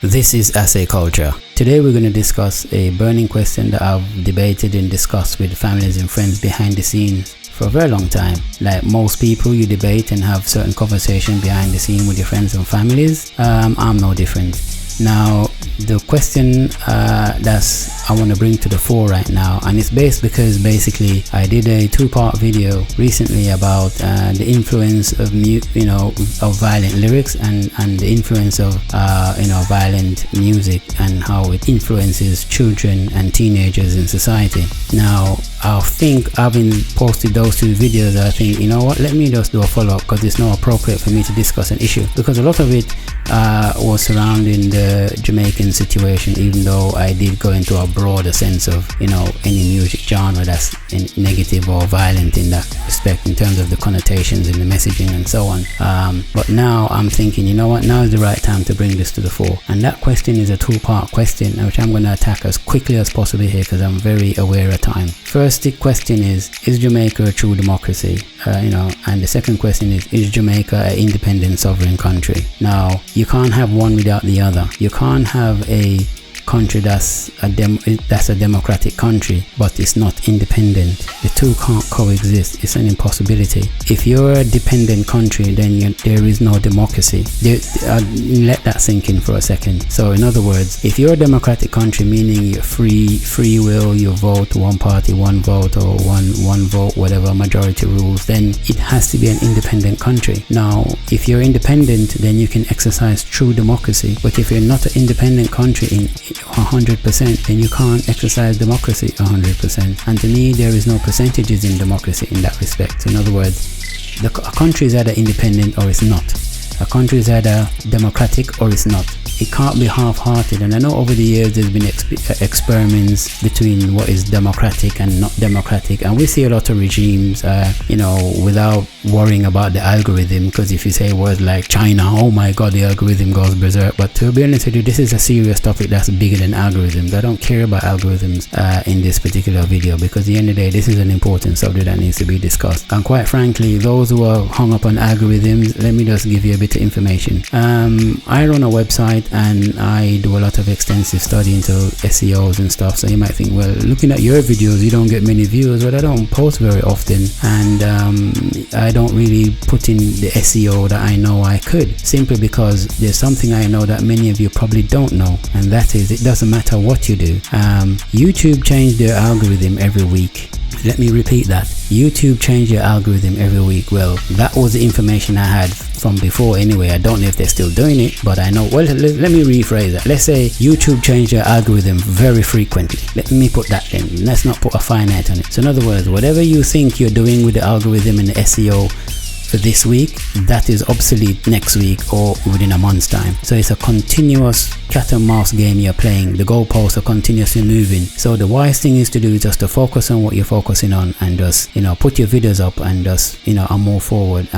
This is Assay Culture. Today we're going to discuss a burning question that I've debated and discussed with families and friends behind the scenes for a very long time. Like most people, you debate and have certain conversation behind the scene with your friends and families. I'm no different. Now, the question I want to bring to the fore right now, and it's based because basically I did a two-part video recently about the influence of of violent lyrics and the influence of violent music and how it influences children and teenagers in society. Now, I think having posted those two videos, I think, you know what, let me just do a follow-up because it's not appropriate for me to discuss an issue, because a lot of it was surrounding the Jamaican situation, even though I did go into a broader sense of any music genre that's negative or violent in that respect in terms of the connotations and the messaging and so on. But now I'm thinking, you know what, now is the right time to bring this to the fore, and that question is a two-part question which I'm going to attack as quickly as possible here because I'm very aware of time. First, the question is Jamaica a true democracy? And the second question is Jamaica an independent sovereign country? Now, you can't have one without the other. You can't have a country that's a democratic country but it's not independent. The two can't coexist. It's an impossibility. If you're a dependent country, then there is no democracy. Let that sink in for a second. So in other words, if you're a democratic country, meaning you're free will, you vote one party, one vote, or one vote, whatever majority rules, then it has to be an independent country. Now, if you're independent, then you can exercise true democracy. But if you're not an independent country in 100%, then you can't exercise democracy 100%. And to me, there is no percentages in democracy in that respect. So in other words, a country is either independent or it's not. A country is either democratic or it's not. It can't be half-hearted. And I know over the years there's been experiments between what is democratic and not democratic, and we see a lot of regimes without worrying about the algorithm, because if you say words like China, oh my god, the algorithm goes berserk. But to be honest with you, this is a serious topic that's bigger than algorithms. I don't care about algorithms in this particular video, because at the end of the day, this is an important subject that needs to be discussed. And quite frankly, those who are hung up on algorithms, let me just give you a bit of information. I run a website and I do a lot of extensive study into SEOs and stuff. So you might think, well, looking at your videos, you don't get many views. Well, I don't post very often, and I don't really put in the SEO that I know I could, simply because there's something I know that many of you probably don't know, and that is, it doesn't matter what you do. YouTube changed their algorithm every week. Let me repeat that. YouTube changed your algorithm every week. Well, that was the information I had from before anyway. I don't know if they're still doing it, but I know, well, let me rephrase that. Let's say YouTube changed your algorithm very frequently. Let me put that in. Let's not put a finite on it. So in other words, whatever you think you're doing with the algorithm and the SEO for this week, that is obsolete next week or within a month's time. So it's a continuous cat and mouse game you're playing. The goalposts are continuously moving. So the wise thing is to do is just to focus on what you're focusing on, and just put your videos up and just and move forward.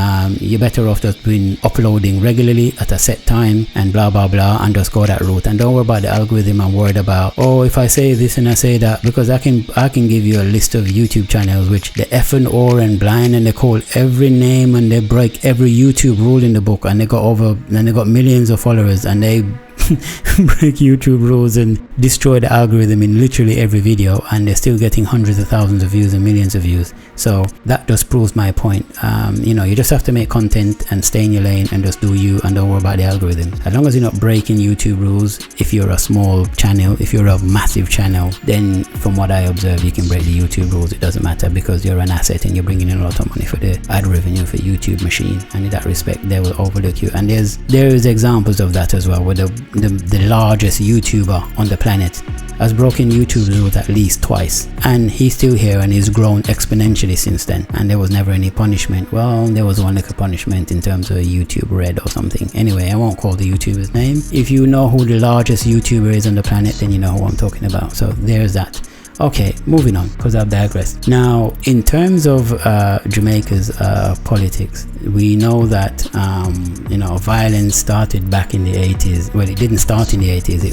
You're better off just doing uploading regularly at a set time and blah blah blah, and just go that route, and don't worry about the algorithm and worried about, oh, if I say this and I say that, because I can give you a list of YouTube channels which the F and O and blind, and they call every name and they break every YouTube rule in the book, and they got millions of followers, and they break YouTube rules and destroy the algorithm in literally every video, and they're still getting hundreds of thousands of views and millions of views. So that just proves my point. You just have to make content and stay in your lane and just do you, and don't worry about the algorithm. As long as you're not breaking YouTube rules. If you're a small channel, if you're a massive channel, then from what I observe, you can break the YouTube rules. It doesn't matter, because you're an asset and you're bringing in a lot of money for the ad revenue for YouTube machine, and in that respect they will overlook you. And there is examples of that as well, where the largest YouTuber on the planet has broken YouTube rules at least twice, and he's still here and he's grown exponentially since then, and there was never any punishment. Well, there was one little punishment in terms of YouTube Red or something. Anyway, I won't call the YouTuber's name. If you know who the largest YouTuber is on the planet, then you know who I'm talking about. So there's that. Okay, moving on, because I've digressed. Now, in terms of Jamaica's politics, we know that violence started back in the 80s. Well, it didn't start in the 80s.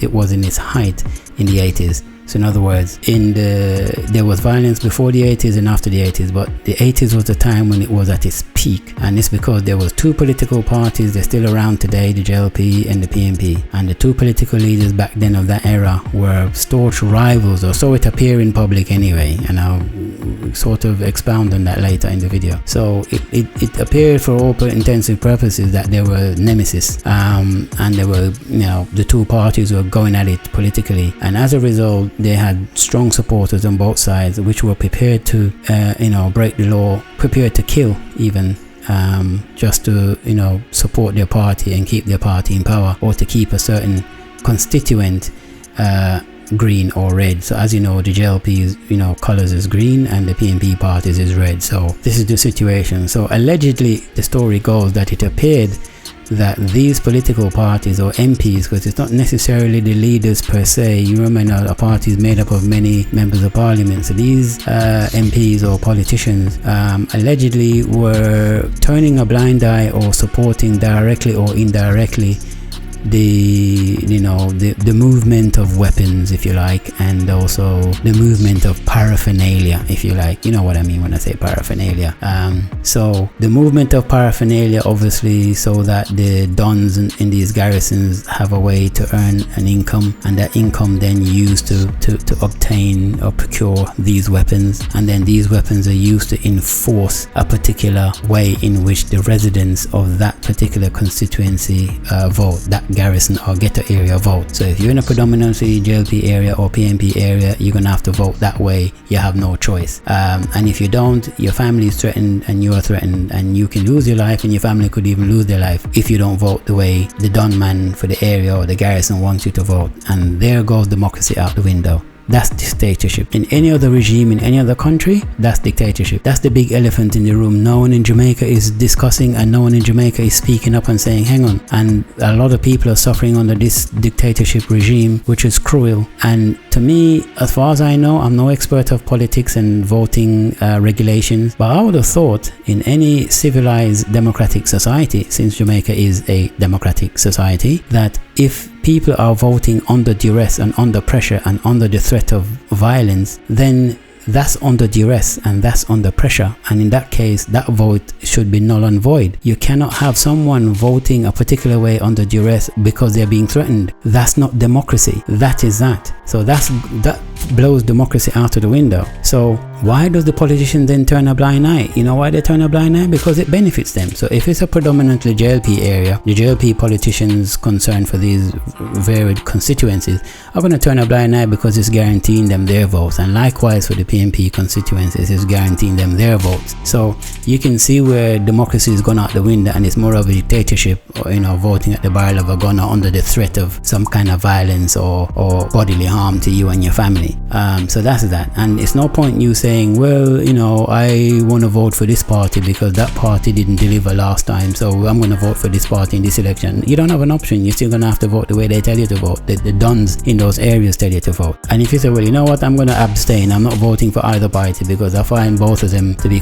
It was in its height in the 80s. So in other words, there was violence before the 80s and after the 80s, but the 80s was the time when it was at its peak, and it's because there was two political parties. They're still around today, the JLP and the PNP, and the two political leaders back then of that era were staunch rivals, or so it appeared in public anyway, and I'll sort of expound on that later in the video. So it appeared for all intents and purposes that they were nemesis, and they were, the two parties were going at it politically, and as a result they had strong supporters on both sides, which were prepared to break the law, prepared to kill even, just to support their party and keep their party in power, or to keep a certain constituent green or red. So as you know, the JLP's colors is green and the PNP parties is red. So this is the situation. So allegedly the story goes that it appeared that these political parties or MPs, because it's not necessarily the leaders per se, you remember a party is made up of many members of parliament, so these MPs or politicians allegedly were turning a blind eye or supporting directly or indirectly the movement of weapons, if you like, and also the movement of paraphernalia, if you like. You know what I mean when I say paraphernalia. So the movement of paraphernalia, obviously, so that the dons in these garrisons have a way to earn an income, and that income then used to obtain or procure these weapons, and then these weapons are used to enforce a particular way in which the residents of that particular constituency vote, that garrison or ghetto area vote. So if you're in a predominantly JLP area or PNP area, you're gonna have to vote that way. You have no choice, and if you don't, your family is threatened and you are threatened, and you can lose your life, and your family could even lose their life if you don't vote the way the don man for the area or the garrison wants you to vote. And there goes democracy out the window. That's dictatorship. In any other regime, in any other country, that's dictatorship. That's the big elephant in the room. No one in Jamaica is discussing, and no one in Jamaica is speaking up and saying, hang on. And a lot of people are suffering under this dictatorship regime, which is cruel. And to me, as far as I know, I'm no expert of politics and voting regulations, but I would have thought in any civilized democratic society, since Jamaica is a democratic society, that if people are voting under duress and under pressure and under the threat of violence, then that's under duress and that's under pressure, and in that case that vote should be null and void. You cannot have someone voting a particular way under duress because they're being threatened. That's not democracy. That is that. So that blows democracy out of the window. So why does the politician then turn a blind eye? You know why they turn a blind eye? Because it benefits them. So if it's a predominantly JLP area, the JLP politicians concerned for these varied constituencies are going to turn a blind eye because it's guaranteeing them their votes, and likewise for the PNP constituencies, it's guaranteeing them their votes. So you can see where democracy is gone out the window, and it's more of a dictatorship, or voting at the barrel of a gun or under the threat of some kind of violence or bodily harm to you and your family. So that's that. And it's no point you saying, well, I want to vote for this party because that party didn't deliver last time, so I'm going to vote for this party in this election. You don't have an option. You're still going to have to vote the way they tell you to vote. The dons in those areas tell you to vote. And if you say, well, you know what, I'm going to abstain, I'm not voting for either party because I find both of them to be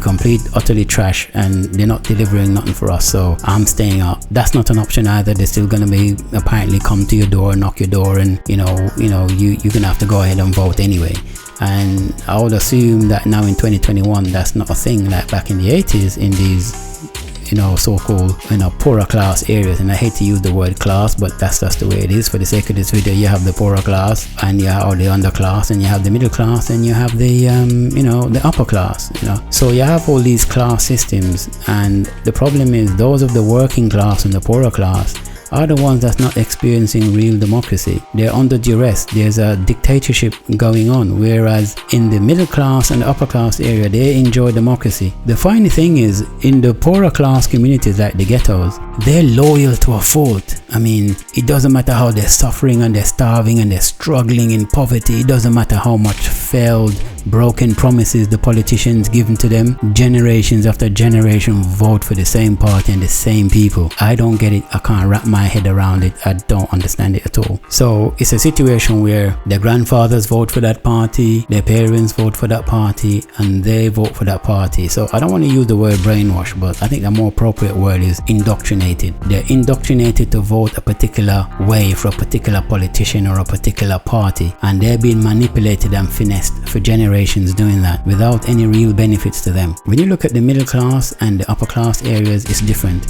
utterly trash and they're not delivering nothing for us, so I'm staying out. That's not an option either. They're still going to be apparently come to your door, knock your door, and you're going to have to go ahead and vote anyway. And I would assume that now in 2021 that's not a thing like back in the 80s in these so-called poorer class areas. And I hate to use the word class, but that's just the way it is. For the sake of this video, you have the poorer class, and you have the underclass, and you have the middle class, and you have the the upper class. So you have all these class systems, and the problem is those of the working class and the poorer class are the ones that's not experiencing real democracy. They're under duress. There's a dictatorship going on, whereas in the middle class and the upper class area, they enjoy democracy. The funny thing is, in the poorer class communities like the ghettos, they're loyal to a fault. I mean, it doesn't matter how they're suffering and they're starving and they're struggling in poverty. It doesn't matter how much failed, broken promises the politicians given to them, generations after generation vote for the same party and the same people. I don't get it. I can't wrap my head around it. I don't understand it at all. So it's a situation where their grandfathers vote for that party, their parents vote for that party, and they vote for that party. So I don't want to use the word brainwash, but I think the more appropriate word is indoctrinated. They're indoctrinated to vote a particular way for a particular politician or a particular party, and they're being manipulated and finessed for generations doing that without any real benefits to them. When you look at the middle class and the upper class areas, it's different.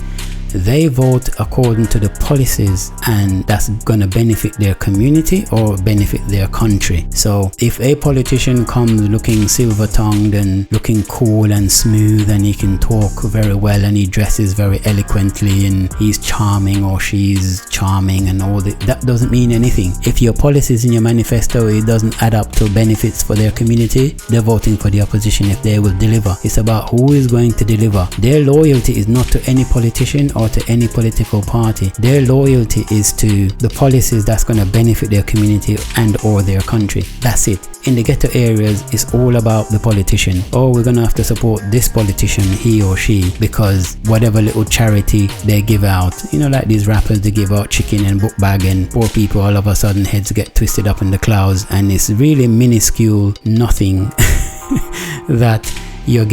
They vote according to the policies, and that's gonna benefit their community or benefit their country. So if a politician comes looking silver-tongued and looking cool and smooth, and he can talk very well and he dresses very eloquently and he's charming or she's charming and all that doesn't mean anything. If your policies in your manifesto, it doesn't add up to benefits for their community, they're voting for the opposition if they will deliver. It's about who is going to deliver. Their loyalty is not to any politician or to any political party. Their loyalty is to the policies that's going to benefit their community and or their country. That's it. In the ghetto areas, it's all about the politician. Oh, we're going to have to support this politician, he or she, because whatever little charity they give out, you know, like these rappers, they give out chicken and book bag, and poor people all of a sudden heads get twisted up in the clouds, and it's really minuscule nothing that you're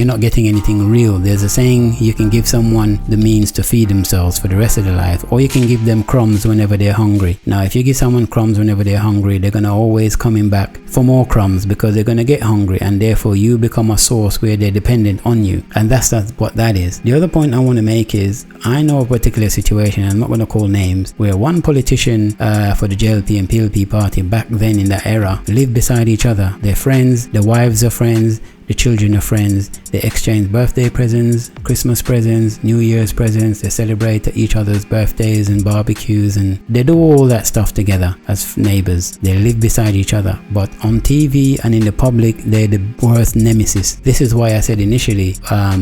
not getting anything real. There's a saying, you can give someone the means to feed themselves for the rest of their life, or you can give them crumbs whenever they're hungry. Now, if you give someone crumbs whenever they're hungry, they're gonna always coming back for more crumbs because they're gonna get hungry, and therefore you become a source where they're dependent on you. And that's what that is. The other point I want to make is, I know a particular situation, I'm not gonna call names, where one politician for the JLP and PLP party back then in that era lived beside each other. They're friends, their wives are friends, the children are friends, they exchange birthday presents, Christmas presents, New Year's presents, they celebrate each other's birthdays and barbecues, and they do all that stuff together as neighbors. They live beside each other, but on TV and in the public, they're the worst nemesis. This is why I said initially,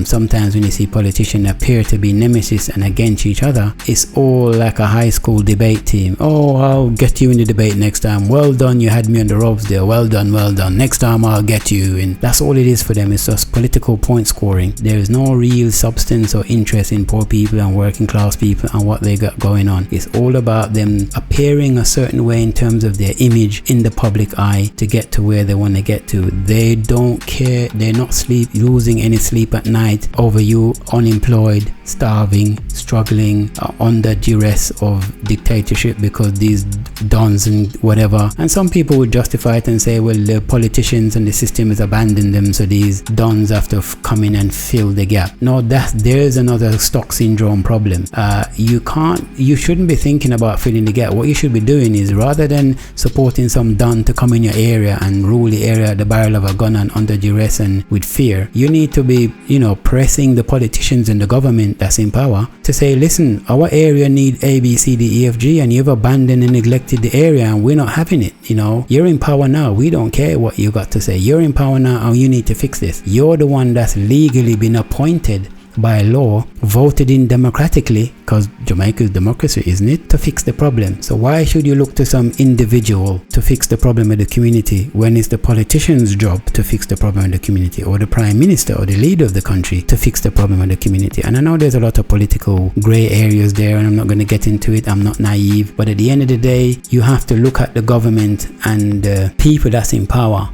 sometimes when you see politicians appear to be nemesis and against each other, it's all like a high school debate team. Oh, I'll get you in the debate next time. Well done, you had me on the ropes there. Well done, well done. Next time I'll get you. And that's all it is for them. It's just political point scoring. There is no real substance or interest in poor people and working class people and what they got going on. It's all about them appearing a certain way in terms of their image in the public eye to get to where they want to get to. They don't care. They're not losing any sleep at night over you unemployed, starving, struggling, under duress of dictatorship because these dons and whatever. And some people would justify it and say, well, the politicians and the system has abandoned them, so these dons have to come in and fill the gap. No, there's another stock syndrome problem. You shouldn't be thinking about filling the gap. What you should be doing is, rather than supporting some don to come in your area and rule the area at the barrel of a gun and under duress and with fear, you need to be, pressing the politicians and the government that's in power to say, listen, our area need A, B, C, D, E, F, G, and you've abandoned and neglected the area and we're not having it. You're in power now. We don't care what you got to say. You're in power now and you need to fix this. You're the one that's legally been appointed by law, voted in democratically, because Jamaica's democracy, isn't it, to fix the problem. So why should you look to some individual to fix the problem of the community when it's the politician's job to fix the problem of the community, or the prime minister or the leader of the country to fix the problem of the community? And I know there's a lot of political grey areas there, and I'm not going to get into it. I'm not naive, but at the end of the day, you have to look at the government and the people that's in power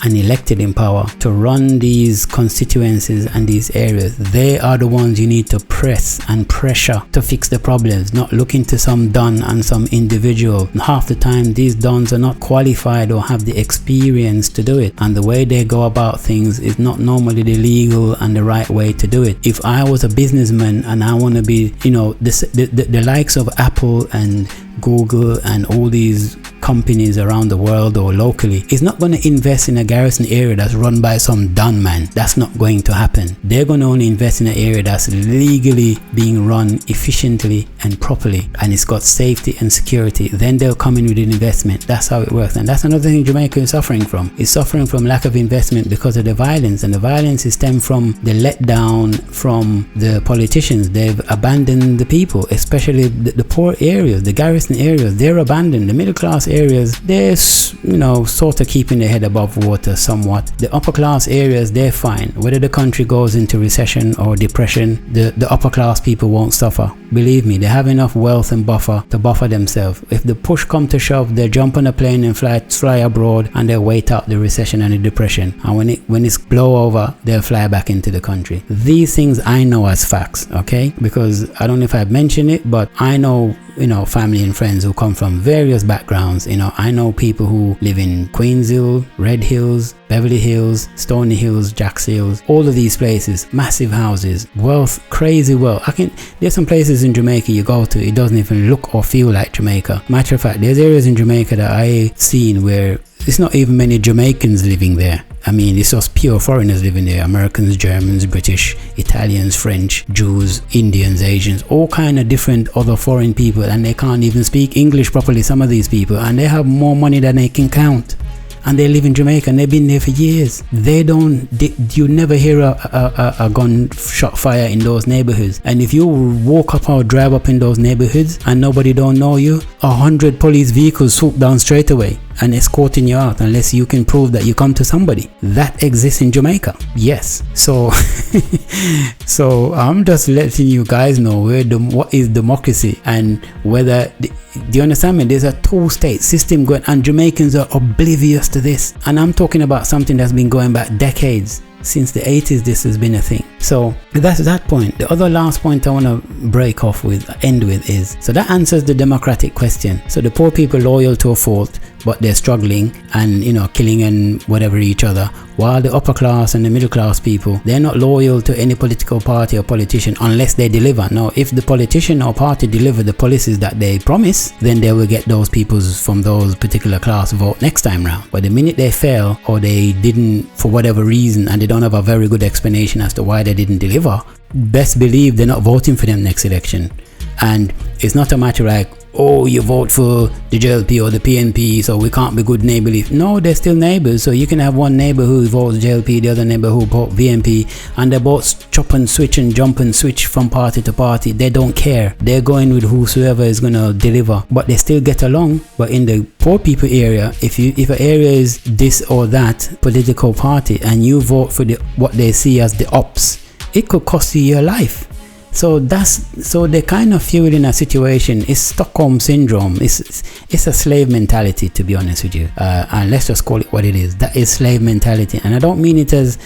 and elected in power to run these constituencies and these areas. They are the ones you need to press and pressure to fix the problems, not looking to some don and some individual. Half the time these dons are not qualified or have the experience to do it, and the way they go about things is not normally the legal and the right way to do it. If I was a businessman and I want to be, the likes of Apple and Google and all these companies around the world or locally, is not going to invest in a garrison area that's run by some don man. That's not going to happen. They're going to only invest in an area that's legally being run efficiently and properly, and it's got safety and security. Then they'll come in with an investment. That's how it works. And that's another thing Jamaica is suffering from. It's suffering from lack of investment because of the violence, and the violence is stemmed from the letdown from the politicians. They've abandoned the people, especially the poor areas, the garrison areas. They're abandoned. The middle class areas, they're, sort of keeping their head above water somewhat. The upper class areas, they're fine. Whether the country goes into recession or depression, the upper class people won't suffer. Believe me, they have enough wealth and buffer to buffer themselves. If the push come to shove, they jump on a plane and fly abroad, and they'll wait out the recession and the depression. And when it's blow over, they'll fly back into the country. These things I know as facts, okay? Because I don't know if I've mentioned it, but I know, family and friends who come from various backgrounds. I know people who live in Queenshill, Red Hills, Beverly Hills, Stony Hills, Jacks Hills, all of these places, massive houses, wealth, crazy wealth. There's some places in Jamaica you go to, it doesn't even look or feel like Jamaica. Matter of fact, there's areas in Jamaica that I seen where it's not even many Jamaicans living there. It's just pure foreigners living there. Americans, Germans, British, Italians, French, Jews, Indians, Asians, all kind of different other foreign people, and they can't even speak English properly, some of these people, and they have more money than they can count. And they live in Jamaica and they've been there for years. You never hear a gunshot fire in those neighborhoods. And if you walk up or drive up in those neighborhoods and nobody don't know you, 100 police vehicles swoop down straight away and escorting you out unless you can prove that you come to somebody. That exists in Jamaica. Yes. So I'm just letting you guys know what is democracy and whether do you understand me? There's a two-state system going, and Jamaicans are oblivious to this. And I'm talking about something that's been going back decades. Since the 80s, this has been a thing. So that's that point. The other last point I want to end with is, so that answers the democratic question. So the poor people loyal to a fault, but they're struggling and, killing and whatever each other. While the upper class and the middle class people, they're not loyal to any political party or politician unless they deliver. Now, if the politician or party deliver the policies that they promise, then they will get those people from those particular class vote next time round. But the minute they fail or they didn't, for whatever reason, and they don't have a very good explanation as to why they didn't deliver, best believe they're not voting for them next election. And it's not a matter like, oh, you vote for the JLP or the PNP, so we can't be good neighborly. No, they're still neighbors. So you can have one neighbor who votes JLP, the other neighbor who votes VNP, and they both chop and switch and jump and switch from party to party. They don't care. They're going with whosoever is going to deliver, but they still get along. But in the poor people area, if an area is this or that political party and you vote for what they see as the ops, it could cost you your life. So they kind of feel in a situation. It's Stockholm syndrome. It's a slave mentality, to be honest with you. And let's just call it what it is. That is slave mentality. And I don't mean it as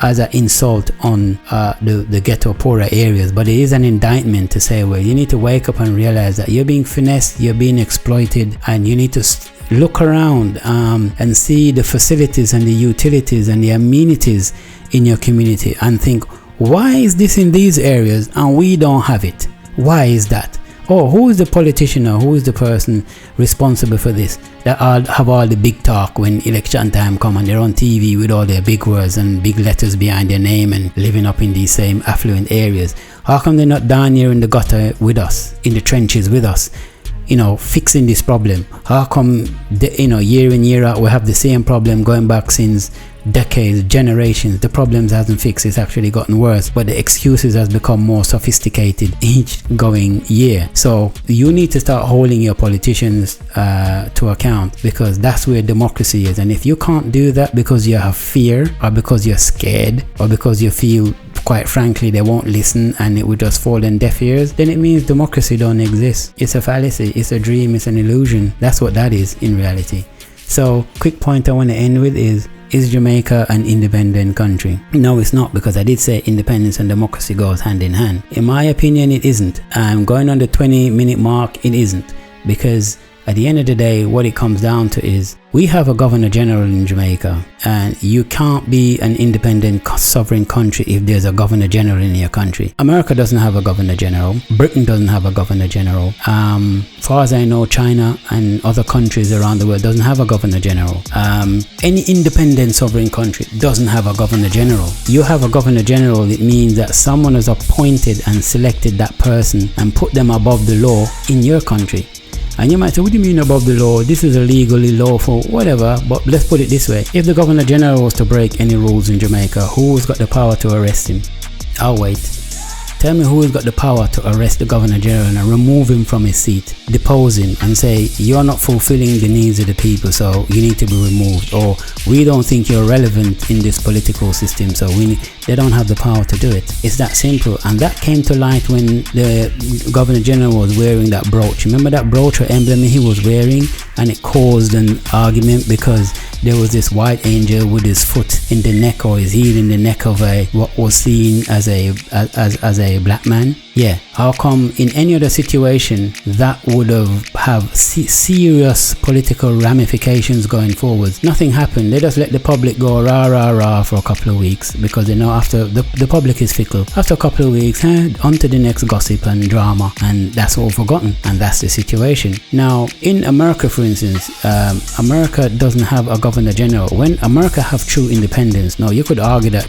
an insult on the ghetto poorer areas, but it is an indictment to say, well, you need to wake up and realize that you're being finessed, you're being exploited, and you need to look around and see the facilities and the utilities and the amenities in your community and think, why is this in these areas and we don't have it? Why is that? Oh, who is the politician or who is the person responsible for this that have all the big talk when election time come and they're on TV with all their big words and big letters behind their name and living up in these same affluent areas? How come they're not down here in the gutter with us, in the trenches with us, fixing this problem? How come year in year out we have the same problem going back since decades, generations? The problems hasn't fixed, it's actually gotten worse, but the excuses has become more sophisticated each going year. So you need to start holding your politicians to account, because that's where democracy is. And if you can't do that because you have fear, or because you're scared, or because you feel quite frankly they won't listen and it would just fall in deaf ears, then it means democracy don't exist. It's a fallacy, it's a dream, it's an illusion. That's what that is in reality. So quick point I want to end with is Jamaica an independent country? No, it's not, because I did say independence and democracy goes hand in hand. In my opinion, it isn't. I'm going on the 20-minute mark, it isn't. Because at the end of the day, what it comes down to is we have a governor general in Jamaica, and you can't be an independent sovereign country if there's a governor general in your country. America doesn't have a governor general. Britain doesn't have a governor general. Far as I know, China and other countries around the world doesn't have a governor general. Any independent sovereign country doesn't have a governor general. You have a governor general, it means that someone has appointed and selected that person and put them above the law in your country. And you might say, what do you mean above the law? This is a legally lawful, whatever. But let's put it this way. If the Governor General was to break any rules in Jamaica, who's got the power to arrest him? I'll wait. Tell me who has got the power to arrest the Governor General and remove him from his seat, depose him and say, you're not fulfilling the needs of the people, so you need to be removed, or we don't think you're relevant in this political system, so they don't have the power to do it. It's that simple. And that came to light when the Governor General was wearing that brooch. Remember that brooch or emblem he was wearing? And it caused an argument because there was this white angel with his foot in the neck or his heel in the neck of what was seen as a black man. Yeah, how come in any other situation that would have serious political ramifications going forwards? Nothing happened. They just let the public go rah rah rah for a couple of weeks because they know after the public is fickle. After a couple of weeks, on to the next gossip and drama, and that's all forgotten. And that's the situation. Now, in America, for instance, America doesn't have a Governor General. When America have true independence, now you could argue that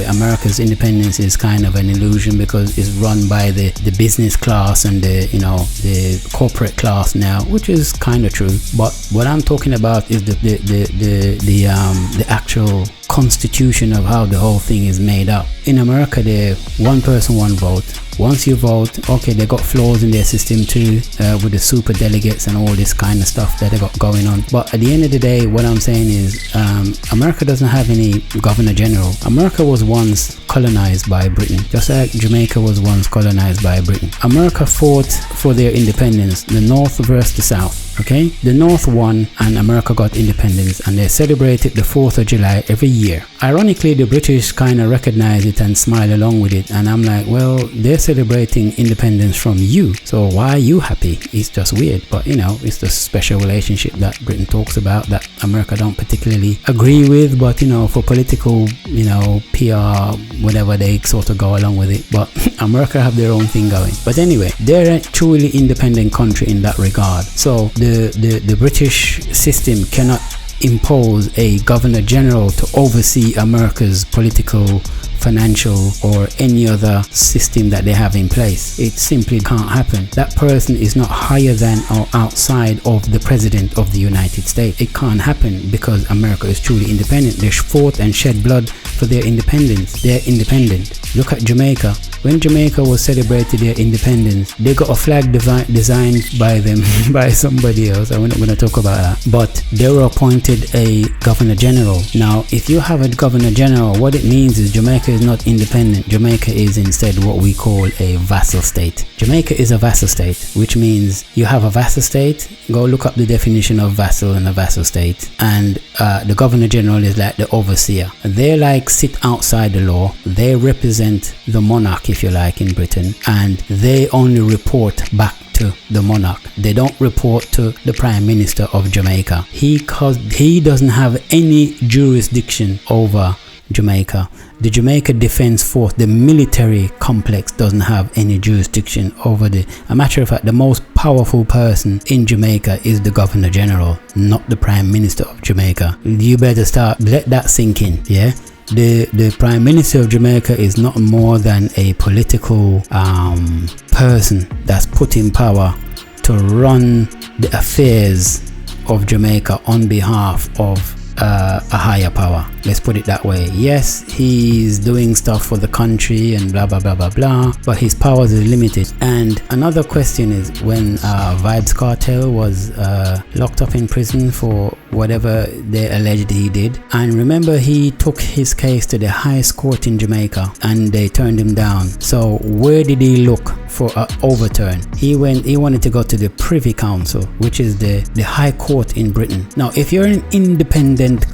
America's independence is kind of an illusion because it's run by the business class and the corporate class now, which is kind of true. But what I'm talking about is the actual constitution of how the whole thing is made up. In America, they're one person, one vote. Once you vote, okay, they got flaws in their system too, with the super delegates and all this kind of stuff that they got going on. But at the end of the day, what I'm saying is, America doesn't have any Governor General. America was once colonized by Britain, just like Jamaica was once colonized by Britain. America fought for their independence, the North versus the South. Okay, the North won and America got independence, and they celebrated the 4th of July every year. Ironically, the British kind of recognize it and smile along with it, and I'm like, well, they're celebrating independence from you, so why are you happy? It's just weird. But it's the special relationship that Britain talks about that America don't particularly agree with, but for political PR, whatever, they sort of go along with it. But America have their own thing going. But anyway, they're a truly independent country in that regard. So the British system cannot impose a Governor General to oversee America's political, financial, or any other system that they have in place. It simply can't happen. That person is not higher than or outside of the President of the United States. It can't happen because America is truly independent. They fought and shed blood for their independence. They're independent. Look at Jamaica. When Jamaica was celebrating their independence, they got a flag designed by them by somebody else. I'm not going to talk about that. But they were appointed a Governor General. Now, if you have a Governor General, what it means is Jamaica is not independent. Jamaica is instead what we call a vassal state. Jamaica is a vassal state, which means you have a vassal state. Go look up the definition of vassal and a vassal state. And the Governor General is like the overseer. They sit outside the law. They represent the monarch, if you like, in Britain, and they only report back to the monarch. They don't report to the Prime Minister of Jamaica. He doesn't have any jurisdiction over Jamaica. The Jamaica Defense Force, the military complex, doesn't have any jurisdiction over a matter of fact, the most powerful person in Jamaica is the Governor General, not the Prime Minister of Jamaica. You better let that sink in, yeah? The Prime Minister of Jamaica is not more than a political person that's put in power to run the affairs of Jamaica on behalf of a higher power. Let's put it that way. Yes, he's doing stuff for the country and blah blah blah blah blah, but his powers is limited. And another question is, when Vybz Kartel was locked up in prison for whatever they alleged he did, and remember he took his case to the highest court in Jamaica and they turned him down. So where did he look for an overturn? He wanted to go to the Privy Council, which is the high court in Britain. Now, if you're an independent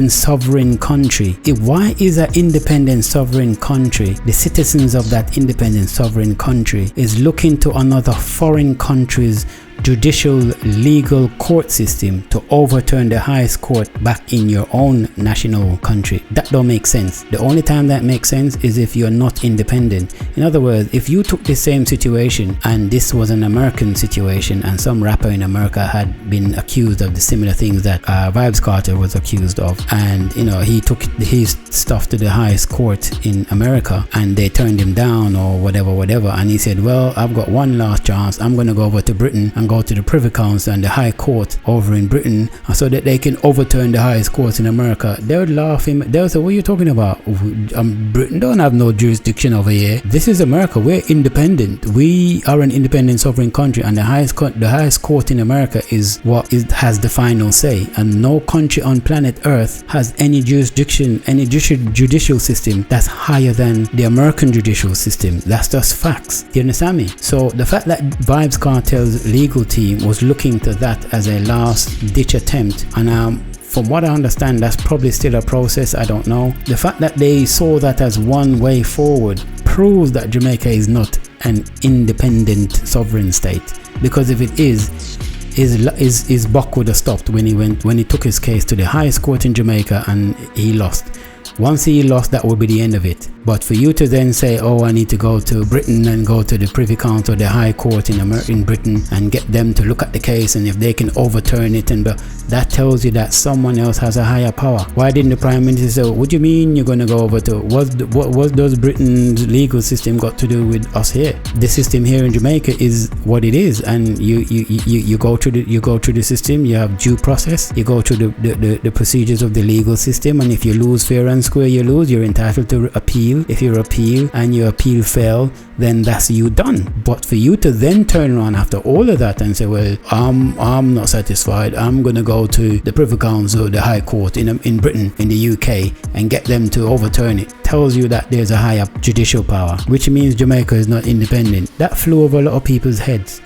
sovereign country, why is an independent sovereign country, the citizens of that independent sovereign country, is looking to another foreign country's judicial legal court system to overturn the highest court back in your own national country? That don't make sense. The only time that makes sense is if you're not independent. In other words, if you took the same situation and this was an American situation and some rapper in America had been accused of the similar things that Vybz Kartel was accused of, and he took his stuff to the highest court in America and they turned him down or whatever, and he said, well, I've got one last chance, I'm going to go over to Britain, I'm and go to the Privy Council and the High Court over in Britain so that they can overturn the highest courts in America, they would laugh him. They would say, what are you talking about? Britain don't have no jurisdiction over here. This is America. We're independent. We are an independent sovereign country, and the highest court in America is what has the final say, and no country on planet Earth has any jurisdiction, any judicial system that's higher than the American judicial system. That's just facts. Do you understand me? So the fact that Vybz Kartel's legal team was looking to that as a last ditch attempt, and from what I understand, that's probably still a process. I don't know. The fact that they saw that as one way forward proves that Jamaica is not an independent sovereign state. Because if it is Buck would have stopped when he took his case to the highest court in Jamaica and he lost. Once he lost, that would be the end of it. But for you to then say, oh, I need to go to Britain and go to the Privy Council, the High Court in Britain, and get them to look at the case, and if they can overturn it, and that tells you that someone else has a higher power. Why didn't the Prime Minister say, what do you mean you're going to go over to, what does Britain's legal system got to do with us here? The system here in Jamaica is what it is, and you go through the system, you have due process, you go through the procedures of the legal system, and if you lose fair and square, you lose, you're entitled to appeal. If you appeal and your appeal fail, then that's you done. But for you to then turn around after all of that and say, well, I'm not satisfied, I'm going to go to the Privy Council, the High Court in Britain, in the UK, and get them to overturn it, tells you that there's a higher judicial power, which means Jamaica is not independent. That flew over a lot of people's heads.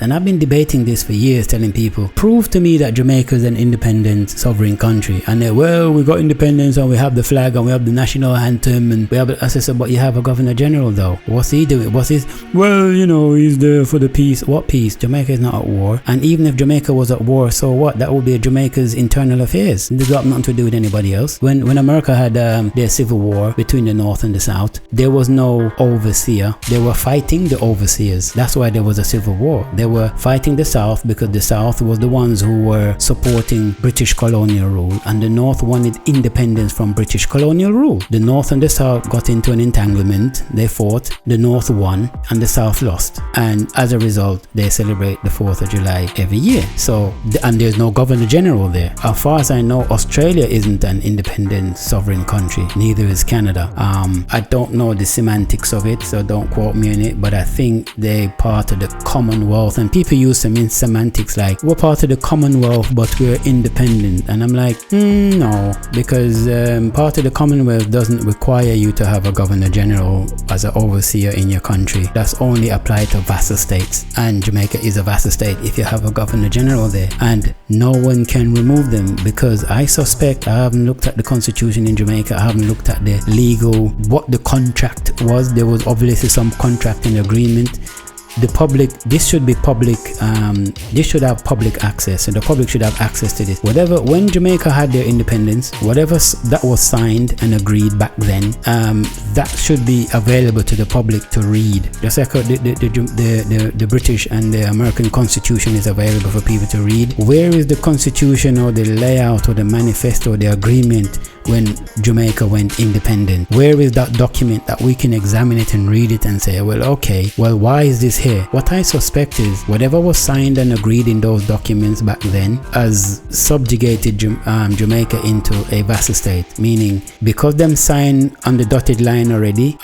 And I've been debating this for years, telling people, prove to me that Jamaica is an independent sovereign country. And they, well, we got independence and we have the flag and we have the national anthem and we have I said, but you have a Governor General though. What's he doing? Well, he's there for the peace. What peace? Jamaica is not at war. And even if Jamaica was at war, so what? That would be Jamaica's internal affairs. They've got nothing to do with anybody else. When America had their civil war between the North and the South, there was no overseer. They were fighting the overseers. That's why there was a civil war. They were fighting the South because the South was the ones who were supporting British colonial rule, and the North wanted independence from British colonial rule. The North and the South got into an entanglement. They fought. The North won and the South lost. And as a result, they celebrate the 4th of July every year. So, and there's no Governor General there. As far as I know, Australia isn't an independent sovereign country. Neither is Canada. I don't know the semantics of it, so don't quote me on it, but I think they're part of the Commonwealth. And people use some semantics like, we're part of the Commonwealth, but we're independent. And I'm like, no, because part of the Commonwealth doesn't require you to have a Governor General as an overseer in your country. That's only applied to vassal states, and Jamaica is a vassal state if you have a Governor General there, and no one can remove them, because I suspect, I haven't looked at the constitution in Jamaica, I haven't looked at the legal, what the contract was. There was obviously some contract and agreement. The public, this should be public, this should have public access, and the public should have access to this. When Jamaica had their independence, whatever that was signed and agreed back then, that should be available to the public to read. Just like the British and the American Constitution is available for people to read. Where is the Constitution or the layout or the manifesto or the agreement when Jamaica went independent? Where is that document that we can examine it and read it and say, well, okay, well, why is this here? What I suspect is whatever was signed and agreed in those documents back then has subjugated Jamaica into a vassal state, meaning because them signed on the dotted line already,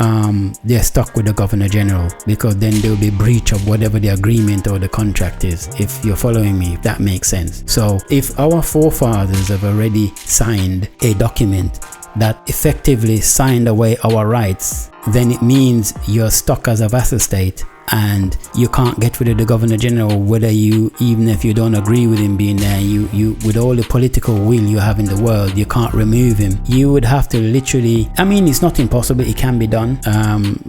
they're stuck with the Governor General, because then there'll be breach of whatever the agreement or the contract is, if you're following me, if that makes sense. So if our forefathers have already signed a document that effectively signed away our rights, then it means you're stuck as a vassal state and you can't get rid of the Governor General, whether even if you don't agree with him being there, you with all the political will you have in the world, you can't remove him. You would have to literally, I mean, it's not impossible, it can be done,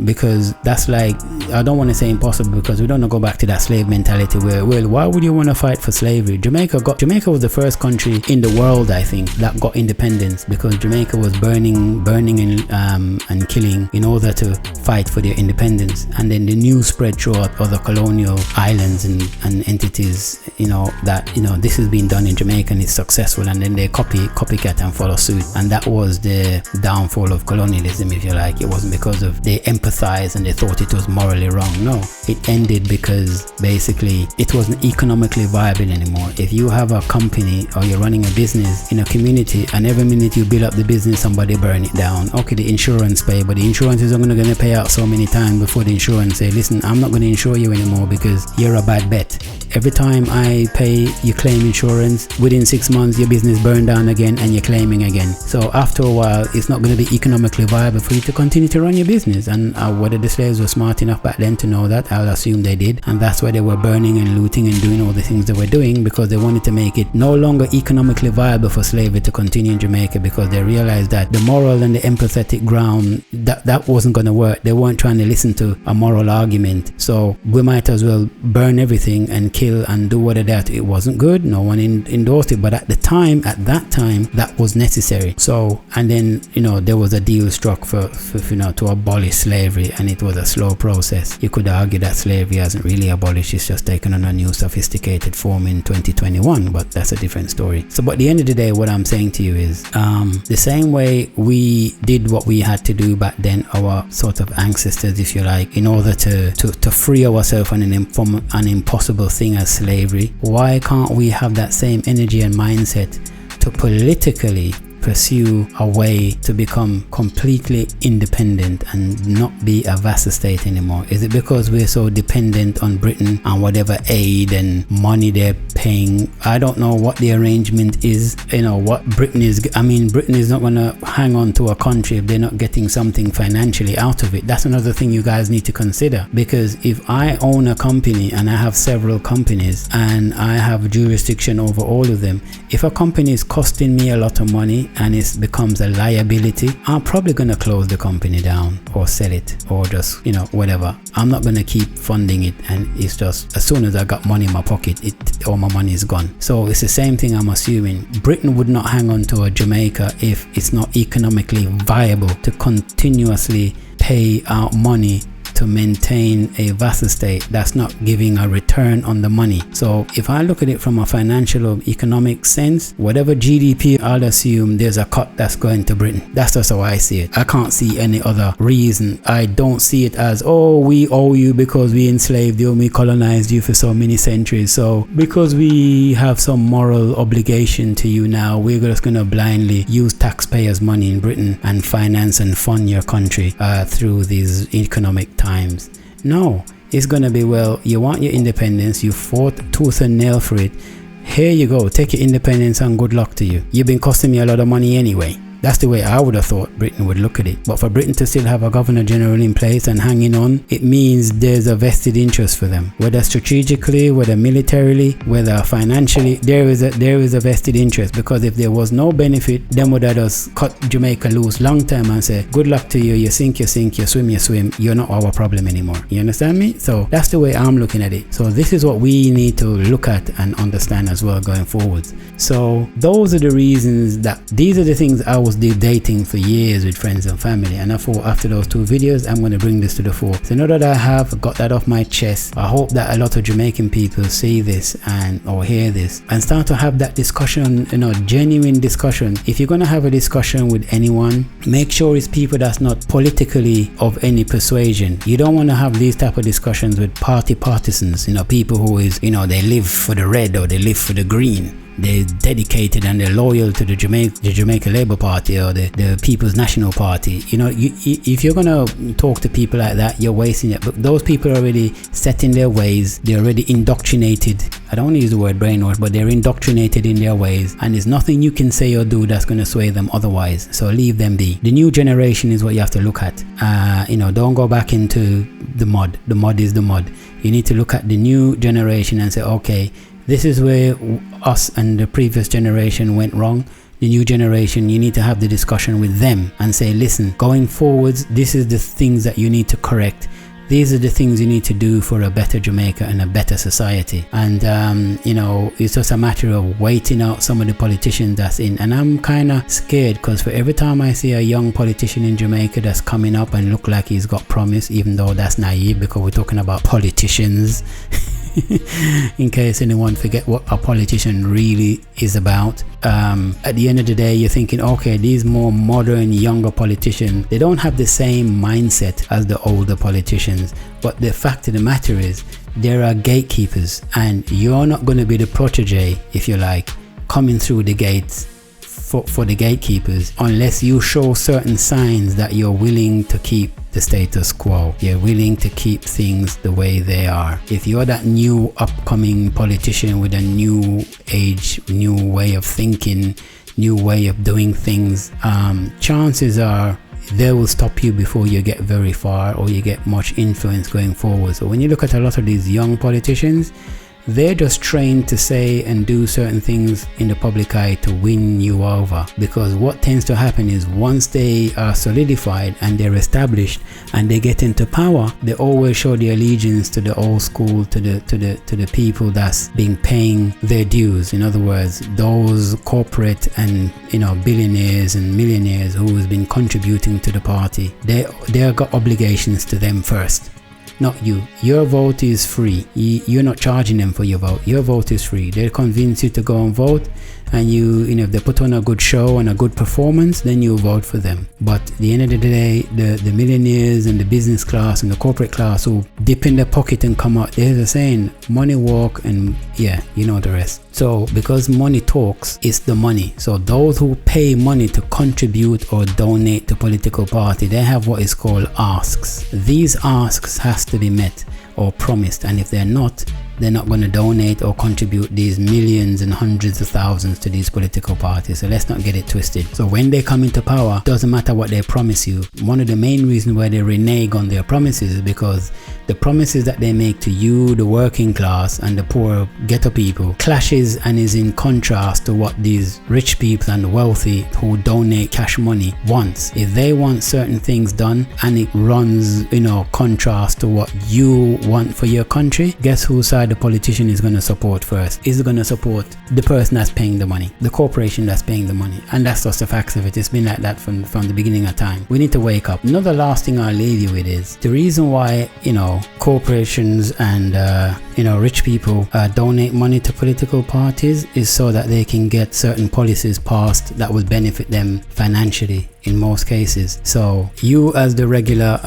because that's like, I don't want to say impossible because we don't want to go back to that slave mentality where, well, why would you want to fight for slavery? Jamaica was the first country in the world, I think, that got independence, because Jamaica was burning and killing in order to fight for their independence, and then the news spread spread throughout other colonial islands and entities, that this has been done in Jamaica and it's successful, and then they copycat and follow suit. And that was the downfall of colonialism, if you like. It wasn't because of they empathized and they thought it was morally wrong. No, it ended because basically it wasn't economically viable anymore. If you have a company or you're running a business in a community, and every minute you build up the business, somebody burn it down. Okay, the insurance pay, but the insurance is only going to pay out so many times before the insurance say, listen, I'm not going to insure you anymore because you're a bad bet. Every time I pay, you claim insurance. Within 6 months, your business burned down again and you're claiming again. So after a while, it's not going to be economically viable for you to continue to run your business. And whether the slaves were smart enough back then to know that, I'll assume they did. And that's why they were burning and looting and doing all the things they were doing, because they wanted to make it no longer economically viable for slavery to continue in Jamaica, because they realized that the moral and the empathetic ground, that wasn't going to work. They weren't trying to listen to a moral argument. So we might as well burn everything and kill and do what that. It wasn't good. No one endorsed it. But at that time, that was necessary. So, and then, there was a deal struck for to abolish slavery, and it was a slow process. You could argue that slavery hasn't really abolished. It's just taken on a new sophisticated form in 2021, but that's a different story. So, but at the end of the day, what I'm saying to you is, the same way we did what we had to do back then, our sort of ancestors, if you like, in order to free ourselves from an impossible thing as slavery, why can't we have that same energy and mindset to politically pursue a way to become completely independent and not be a vassal state anymore? Is it because we're so dependent on Britain and whatever aid and money they're paying? I don't know what the arrangement is, what Britain is. Britain is not going to hang on to a country if they're not getting something financially out of it. That's another thing you guys need to consider, because if I own a company and I have several companies and I have jurisdiction over all of them, if a company is costing me a lot of money and it becomes a liability, I'm probably going to close the company down or sell it or just, whatever. I'm not going to keep funding it, and it's just, as soon as I got money in my pocket, all my money is gone. So it's the same thing I'm assuming. Britain would not hang on to a Jamaica if it's not economically viable to continuously pay out money to maintain a vassal state that's not giving a return on the money. So if I look at it from a financial or economic sense, whatever GDP, I'll assume there's a cut that's going to Britain. That's just how I see it. I can't see any other reason. I don't see it as, we owe you because we enslaved you and we colonized you for so many centuries. So because we have some moral obligation to you now, we're just going to blindly use taxpayers' money in Britain and finance and fund your country through these economic times. No, it's gonna be, well, you want your independence, you fought tooth and nail for it, here you go, take your independence and good luck to you. You've been costing me a lot of money anyway. That's the way I would have thought Britain would look at it. But for Britain to still have a Governor General in place and hanging on, it means there's a vested interest for them. Whether strategically, whether militarily, whether financially, there is a vested interest. Because if there was no benefit, then would have just cut Jamaica loose long time and say, good luck to you, you sink, you swim, you swim, you're not our problem anymore. You understand me? So that's the way I'm looking at it. So this is what we need to look at and understand as well going forward. So those are the reasons these are the things I was dating for years with friends and family, and I thought after those 2 videos I'm going to bring this to the fore. So now that I have got that off my chest, I hope that a lot of Jamaican people see this or hear this and start to have that discussion, genuine discussion. If you're going to have a discussion with anyone, make sure it's people that's not politically of any persuasion. You don't want to have these type of discussions with partisans, people who is, they live for the red or they live for the green. They're dedicated and they're loyal to the Jamaica Labour Party or the People's National Party. If you're going to talk to people like that, you're wasting it. But those people are already set in their ways. They're already indoctrinated. I don't want to use the word brainwash, but they're indoctrinated in their ways. And there's nothing you can say or do that's going to sway them otherwise. So leave them be. The new generation is what you have to look at. Don't go back into the mud. The mud is the mud. You need to look at the new generation and say, okay, this is where us and the previous generation went wrong. The new generation, you need to have the discussion with them and say, listen, going forwards, this is the things that you need to correct. these are the things you need to do for a better Jamaica and a better society. And it's just a matter of waiting out some of the politicians that's in. And I'm kind of scared, because for every time I see a young politician in Jamaica that's coming up and look like he's got promise, even though that's naive, because we're talking about politicians. In case anyone forget what a politician really is about. At the end of the day, you're thinking, okay, these more modern, younger politicians, they don't have the same mindset as the older politicians. But the fact of the matter is, there are gatekeepers, and you're not going to be the protege, if you like, coming through the gates for the gatekeepers, unless you show certain signs that you're willing to keep the status quo. You're willing to keep things the way they are. If you're that new upcoming politician with a new age, new way of thinking, new way of doing things, chances are they will stop you before you get very far or you get much influence going forward. So when you look at a lot of these young politicians, they're just trained to say and do certain things in the public eye to win you over, because what tends to happen is, once they are solidified and they're established and they get into power, they always show their allegiance to the old school, to the people that's been paying their dues. In other words, those corporate and billionaires and millionaires who has been contributing to the party, they got obligations to them first. Not you. Your vote is free. You're not charging them for your vote. Your vote is free. They'll convince you to go and vote, and if they put on a good show and a good performance, then you vote for them. But at the end of the day, the millionaires and the business class and the corporate class who dip in their pocket and come out, there's a saying, money walk, and yeah, you know the rest. So because money talks, it's the money. So those who pay money to contribute or donate to political party, they have what is called asks. These asks has to be met or promised, and if they're not going to donate or contribute these millions and hundreds of thousands to these political parties. So let's not get it twisted. So when they come into power, doesn't matter what they promise you. One of the main reasons why they renege on their promises is because the promises that they make to you, the working class and the poor ghetto people, clashes and is in contrast to what these rich people and the wealthy who donate cash money wants. If they want certain things done and it runs contrast to what you want for your country, guess whose side the politician is going to support first? Is going to support the person that's paying the money, the corporation that's paying the money. And that's just the facts of it. It's been like that from the beginning of time. We need to wake up. Another last thing I'll leave you with is the reason why corporations and rich people donate money to political parties is so that they can get certain policies passed that will benefit them financially in most cases. So you, as the regular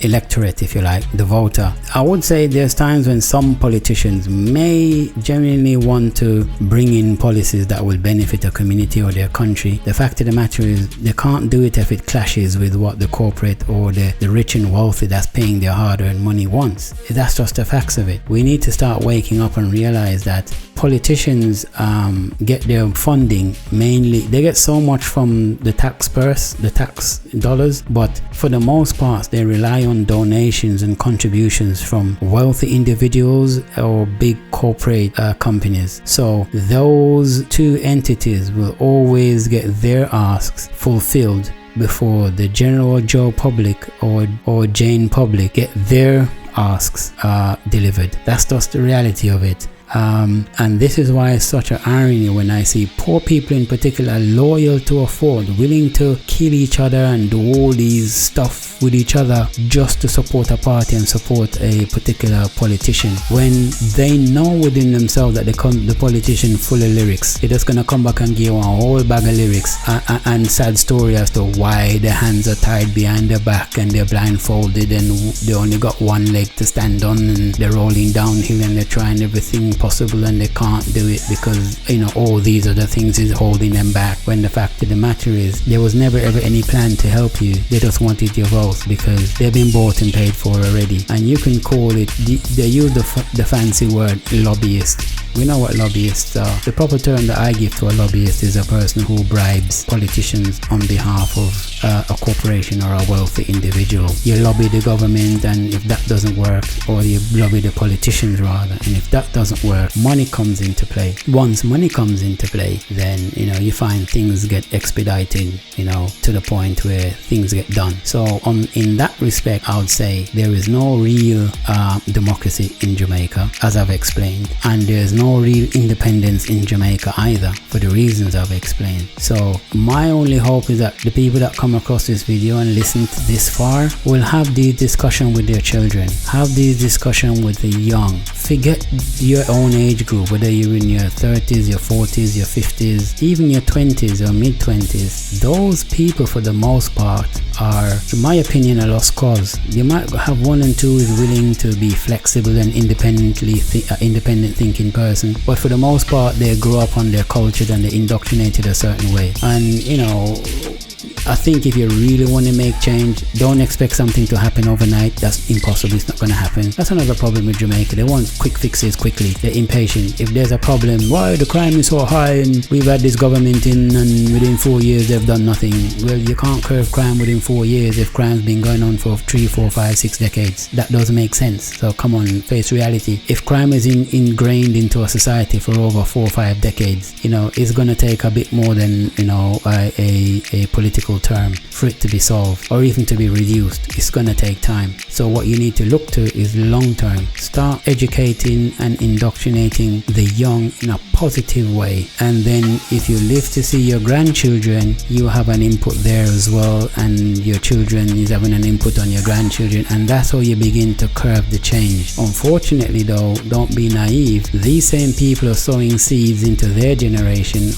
electorate, if you like, the voter, I would say there's times when some politicians may genuinely want to bring in policies that will benefit a community or their country. The fact of the matter is, they can't do it if it clashes with what the corporate or the rich and wealthy that's paying their hard-earned money wants. That's just the facts of it. We need to start waking up and realize that politicians get their funding mainly, they get so much from the tax purse, the tax dollars, but for the most part they rely on donations and contributions from wealthy individuals or big corporate companies. So those two entities will always get their asks fulfilled before the general Joe public or Jane public get their asks delivered. That's just the reality of it. And this is why it's such an irony when I see poor people in particular loyal to a fault, willing to kill each other and do all these stuff with each other just to support a party and support a particular politician, when they know within themselves that the politician full of lyrics. They're just gonna come back and give one whole bag of lyrics and sad story as to why their hands are tied behind their back and they're blindfolded and they only got one leg to stand on and they're rolling downhill and they're trying everything possible and they can't do it because all these other things is holding them back, when the fact of the matter is there was never ever any plan to help you. They just wanted your vote because they've been bought and paid for already. And you can call it, they use the fancy word lobbyist. We know what lobbyists are. The proper term that I give to a lobbyist is a person who bribes politicians on behalf of a corporation or a wealthy individual. You lobby the government, and if that doesn't work, or you lobby the politicians rather, and if that doesn't work, money comes into play. Once money comes into play, then you find things get expedited, to the point where things get done. So in that respect, I would say there is no real democracy in Jamaica, as I've explained, and there's no real independence in Jamaica either, for the reasons I've explained. So my only hope is that the people that come across this video and listen to this far will have these discussion with their children, have these discussion with the young. Forget your own age group, whether you're in your 30s, your 40s, your 50s, even your 20s or mid-20s. Those people, for the most part, are, in my opinion, a lost cause. You might have one and two is willing to be flexible and independent thinking person, but for the most part, they grow up on their culture and they're indoctrinated a certain way. And I think if you really want to make change, don't expect something to happen overnight. That's impossible. It's not going to happen. That's another problem with Jamaica. They want quick fixes quickly. They're impatient. If there's a problem, why the crime is so high and we've had this government in and within 4 years they've done nothing. Well, you can't curb crime within 4 years if crime's been going on for 3, 4, 5, 6 decades. That doesn't make sense. So come on, face reality. If crime is ingrained into a society for over 4 or 5 decades, it's going to take a bit more than, a political term for it to be solved or even to be reduced. It's going to take time. So what you need to look to is long term. Start educating and indoctrinating the young in a positive way, and then if you live to see your grandchildren, you have an input there as well, and your children is having an input on your grandchildren, and that's how you begin to curb the change. Unfortunately though, don't be naive. These same people are sowing seeds into their generation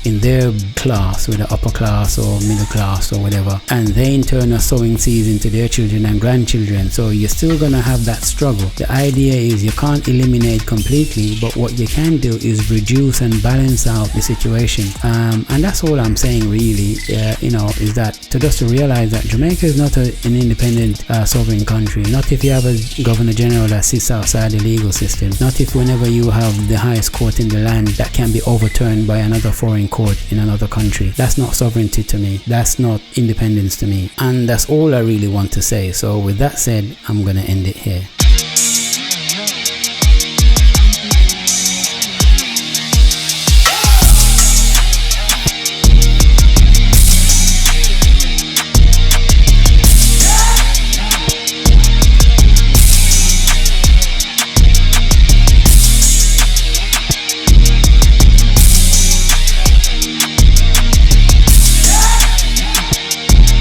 in their class, whether upper class or middle class or whatever, and they in turn are sowing seeds into their children and grandchildren. So you're still gonna have that struggle. The idea is you can't eliminate completely, but what you can do is reduce and balance out the situation, and that's all I'm saying really. Is that to realize that Jamaica is not an independent sovereign country. Not if you have a governor general that sits outside the legal system. Not if whenever you have the highest court in the land that can be overturned by another foreign court in another country. That's not sovereignty to me. That's not independence to me. And that's all I really want to say. So with that said, I'm gonna end it here.